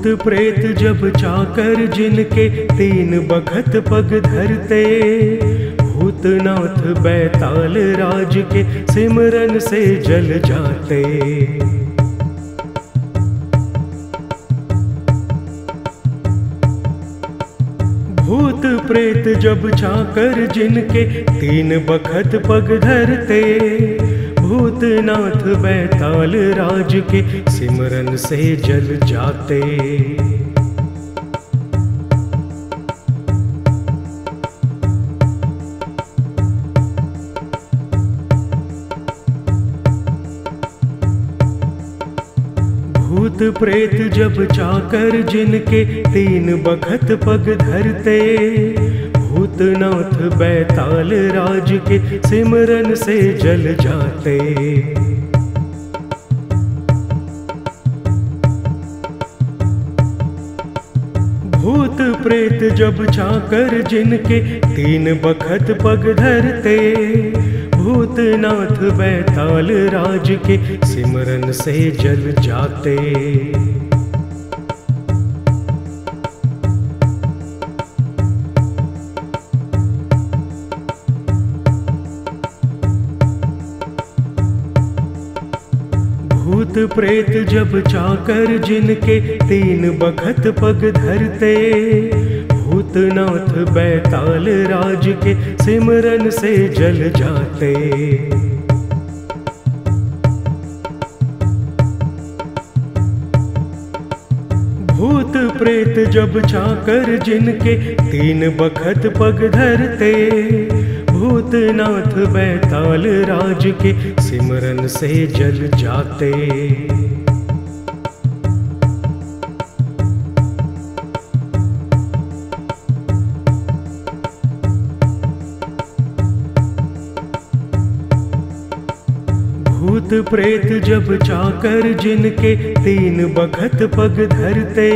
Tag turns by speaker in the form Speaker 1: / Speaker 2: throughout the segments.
Speaker 1: भूत प्रेत जब चाकर जिनके तीन बखत पग धरते, भूतनाथ बैताल राज के सिमरन से जल जाते। भूत प्रेत जब चाकर जिनके तीन बखत पग धरते, भूतनाथ बैताल राज के सिमरन से जल जाते। भूत प्रेत जब चाकर जिनके तीन बखत पग धरते, भूतनाथ बैताल राज के सिमरन से जल जाते। भूत प्रेत जब चाकर जिनके तीन बखत पग धरते, भूतनाथ बैताल राज के सिमरन से जल जाते। भूत प्रेत जब चाकर जिनके तीन बखत पग धरते, भूतनाथ बैताल राज के सिमरन से जल जाते। भूत प्रेत जब चाकर जिनके तीन बखत पग धरते, भूतनाथ बैताल राज के सिमरन से जल जाते। भूत प्रेत जब चाकर जिनके तीन बखत पग धरते,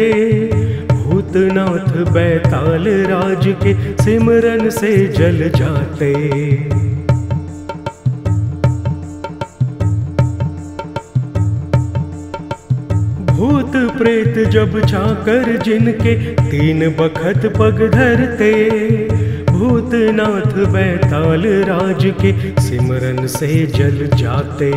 Speaker 1: भूतनाथ बैताल राज के सिमरन से जल जाते। भूत प्रेत जब चाकर जिनके तीन बखत पग धरते, भूतनाथ बैताल राज के सिमरन से जल जाते।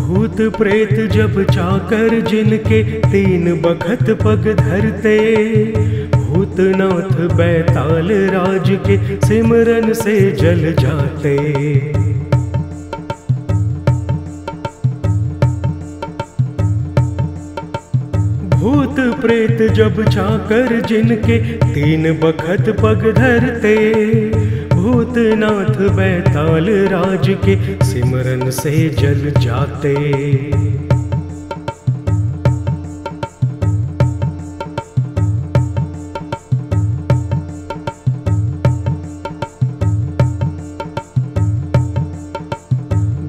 Speaker 1: भूत प्रेत जब चाकर जिनके तीन बखत पग धरते, भूतनाथ बैताल राज के सिमरन से जल जाते। भूत प्रेत जब चाकर जिनके तीन बखत पग धरते, भूतनाथ बैताल राज के सिमरन से जल जाते।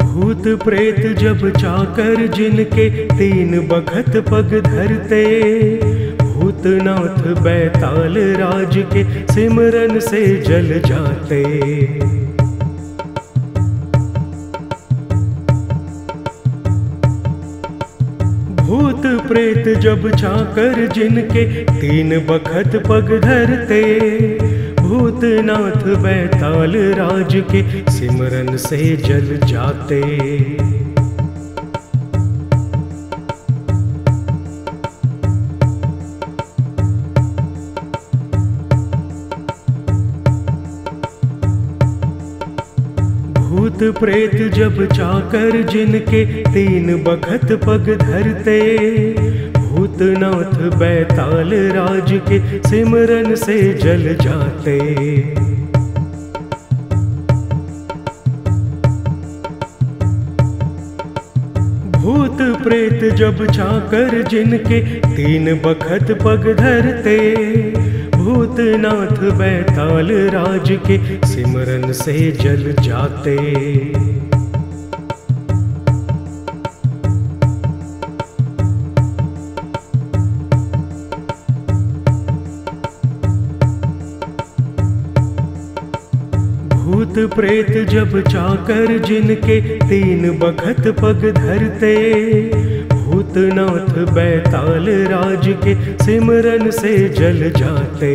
Speaker 1: भूत प्रेत जब चाकर जिनके तीन बखत पग धरते, भूतनाथ बैताल राज के सिमरन से जल जाते। भूत प्रेत जब चाकर जिनके तीन बखत पग धरते, भूतनाथ बैताल राज के सिमरन से जल जाते। भूत प्रेत जब चाकर जिनके तीन बखत पग धरते, भूतनाथ बैताल राज के सिमरन से जल जाते। भूत प्रेत जब चाकर जिनके तीन बखत पग धरते, भूतनाथ बैताल राज के सिमरन से जल जाते। भूत प्रेत जब चाकर जिनके तीन बखत पग धरते, भूतनाथ बैताल राज के सिमरन से जल जाते।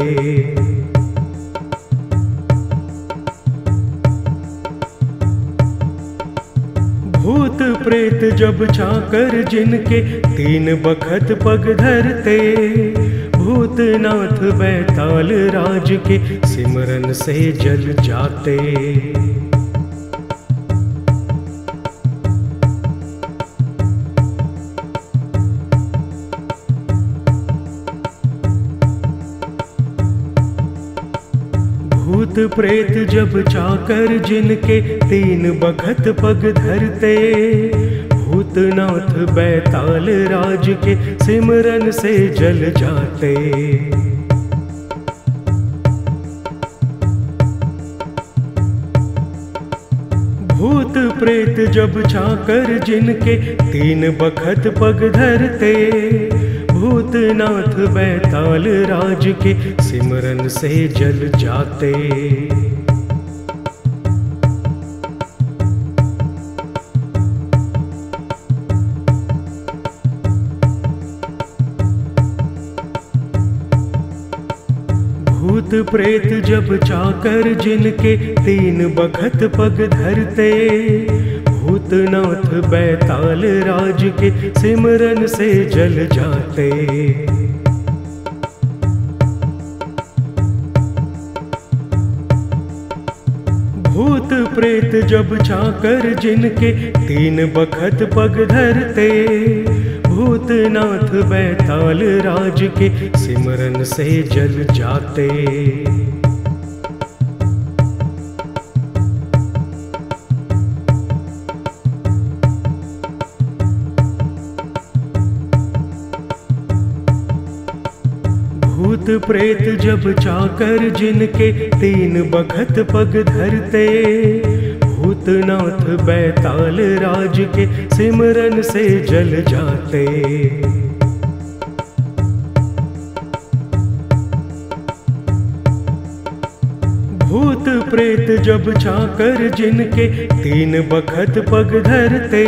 Speaker 1: भूत प्रेत जब चाकर जिनके तीन बखत पग धरते, भूतनाथ बैताल राज के सिमरन से जल जाते। भूत प्रेत जब चाकर जिनके तीन बखत पग धरते, भूतनाथ बैताल राज के सिमरन से जल जाते। भूत प्रेत जब चाकर जिनके तीन बखत पग धरते, भूतनाथ बैताल राज के सिमरन से जल जाते। भूत प्रेत जब चाकर जिनके तीन बखत पग धरते, भूतनाथ बैताल राज के सिमरन से जल जाते। भूत प्रेत जब चाकर जिनके तीन बखत पग धरते, भूतनाथ बैताल राज के सिमरन से जल जाते। भूत प्रेत जब चाकर जिनके तीन बखत पग धरते, भूतनाथ बैताल राज के सिमरन से जल जाते। भूत प्रेत जब चाकर जिनके तीन बखत पग धरते,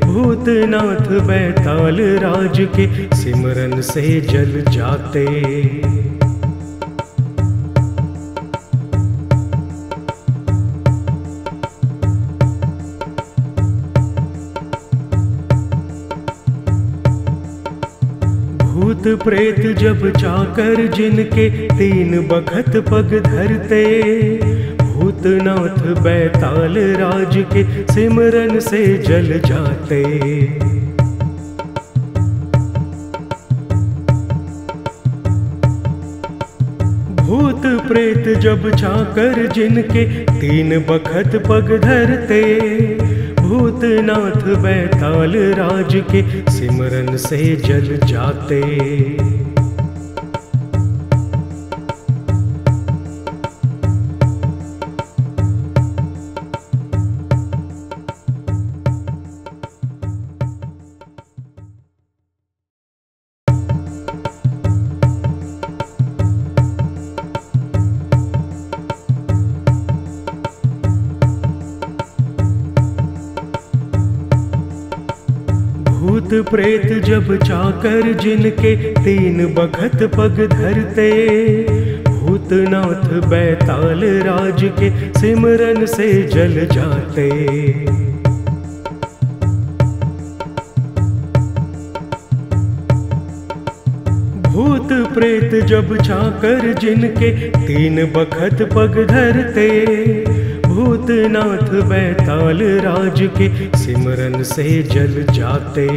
Speaker 1: भूतनाथ बैताल राज के सिमरन से जल जाते। भूत प्रेत जब चाकर जिनके तीन बखत पग धरते, भूतनाथ बैताल राज के सिमरन से जल जाते। भूत प्रेत जब चाकर जिनके तीन बखत पग धरते, भूतनाथ बैताल राज के सिमरन से जल जाते। भूत प्रेत जब चाकर जिनके तीन बखत पग धरते, भूतनाथ बैताल राज के सिमरन से जल जाते। भूत प्रेत जब चाकर जिनके तीन बखत पग धरते, भूतनाथ बैताल राज के सिमरन से जल जाते।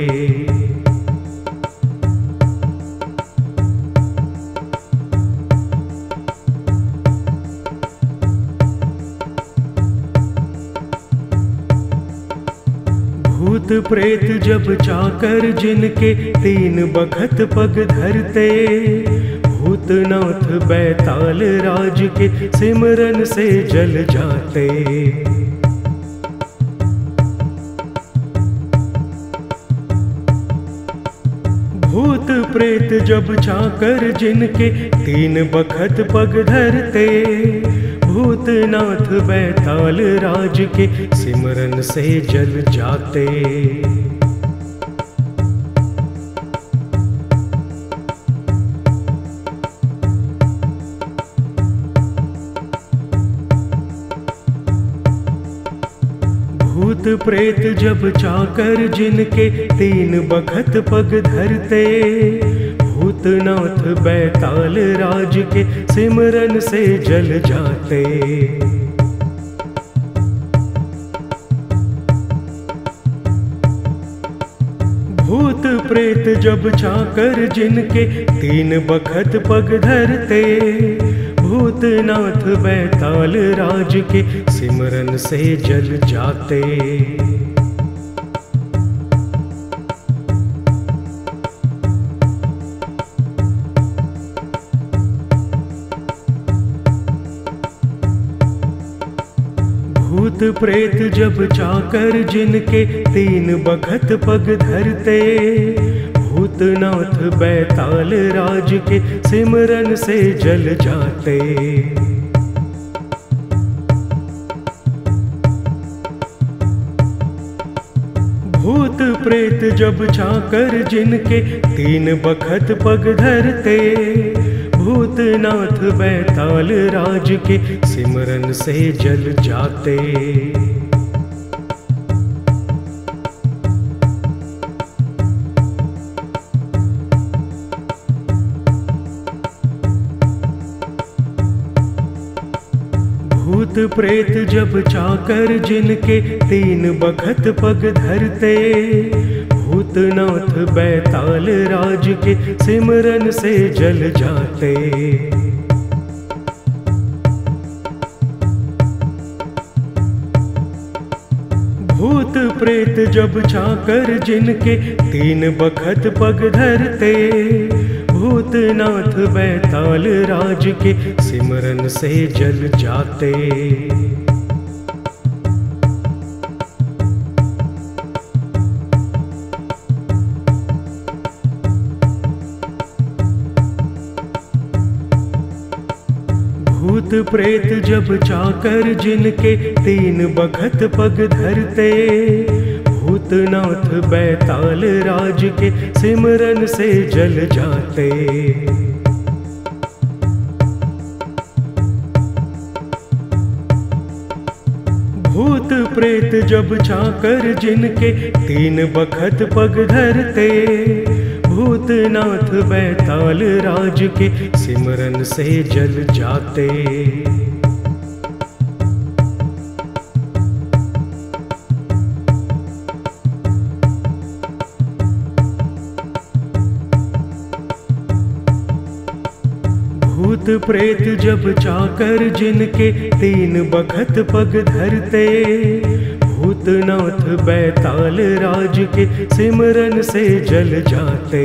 Speaker 1: भूत प्रेत जब चाकर जिनके तीन बखत पग धरते, भूतनाथ बैताल राज के सिमरन से जल जाते। भूत प्रेत जब चाकर जिनके तीन बखत पग धरते, भूतनाथ बैताल राज के सिमरन से जल जाते। भूत प्रेत जब चाकर जिनके तीन बखत पग धरते, भूतनाथ बैताल राज के सिमरन से जल जाते। भूत प्रेत जब चाकर जिनके तीन बखत पग धरते, भूतनाथ बैताल राज के सिमरन से जल जाते। भूत प्रेत जब चाकर जिनके तीन बखत पग धरते, भूतनाथ बैताल राज के सिमरन से जल जाते। भूत प्रेत जब चाकर जिनके तीन बखत पग धरते, भूतनाथ बैताल राज के सिमरन से जल जाते। भूत प्रेत जब चाकर जिनके तीन बखत पग धरते, भूतनाथ बैताल राज के सिमरन से जल जाते। भूत प्रेत जब चाकर जिनके तीन बखत पग धरते, भूतनाथ बैताल राज के सिमरन से जल जाते। भूत प्रेत जब चाकर जिनके तीन बखत पग धरते, भूतनाथ बैताल राज के सिमरन से जल जाते। भूत प्रेत जब चाकर जिनके तीन बखत पग धरते, भूतनाथ बैताल राज के सिमरन से जल जाते। भूत प्रेत जब चाकर जिनके तीन बखत पग धरते, भूतनाथ बैताल राज के सिमरन से जल जाते।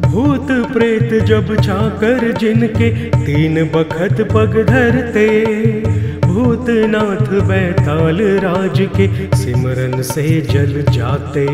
Speaker 1: भूत प्रेत जब चाकर जिनके तीन बखत पग धरते, भूतनाथ बैताल राज के सिमरन से जल जाते।